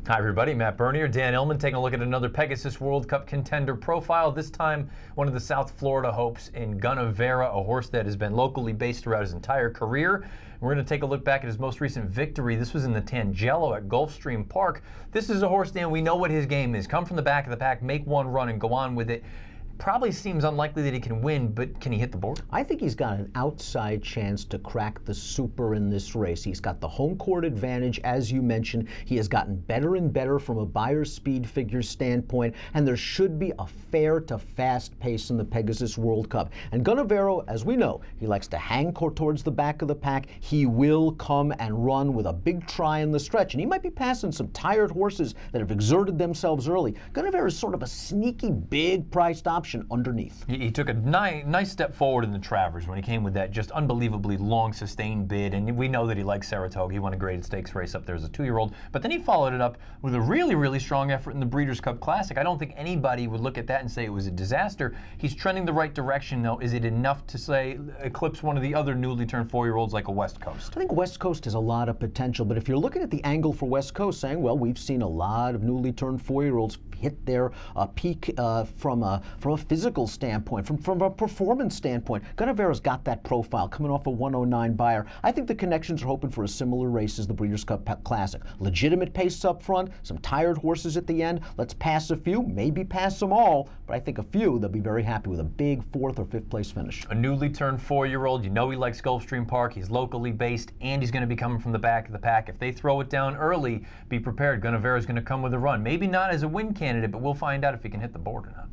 Hi everybody, Matt Bernier, Dan Illman, taking a look at another Pegasus World Cup contender profile. This time, one of the South Florida hopes in Gunnevera, a horse that has been locally based throughout his entire career. We're going to take a look back at his most recent victory. This was in the Tangelo at Gulfstream Park. This is a horse, Dan, we know what his game is. Come from the back of the pack, make one run, and go on with it. Probably seems unlikely that he can win, but can he hit the board? I think he's got an outside chance to crack the super in this race. He's got the home court advantage, as you mentioned. He has gotten better and better from a Beyer's speed figure standpoint, and there should be a fair to fast pace in the Pegasus World Cup. And Gunnevera, as we know, he likes to hang towards the back of the pack. He will come and run with a big try in the stretch, and he might be passing some tired horses that have exerted themselves early. Gunnevera is sort of a sneaky, big priced option underneath. He took a nice step forward in the Travers when he came with that just unbelievably long sustained bid, and we know that he likes Saratoga. He won a graded stakes race up there as a 2-year-old, but then he followed it up with a really strong effort in the Breeders' Cup Classic. I don't think anybody would look at that and say it was a disaster. He's trending the right direction, though. Is it enough to say eclipse one of the other newly turned 4-year-olds like a West Coast? I think West Coast has a lot of potential, but if you're looking at the angle for West Coast, saying, well, we've seen a lot of newly turned 4-year-olds hit their peak from a physical standpoint, from a performance standpoint. Gunnevera's got that profile coming off a 109 Beyer. I think the connections are hoping for a similar race as the Breeders' Cup Classic. Legitimate pace up front, some tired horses at the end. Let's pass a few, maybe pass them all, but I think a few they'll be very happy with a big 4th or 5th place finish. A newly turned 4-year-old, you know he likes Gulfstream Park, he's locally based, and he's going to be coming from the back of the pack. If they throw it down early, be prepared. Gunnevera's going to come with a run. Maybe not as a win candidate, but we'll find out if he can hit the board or not.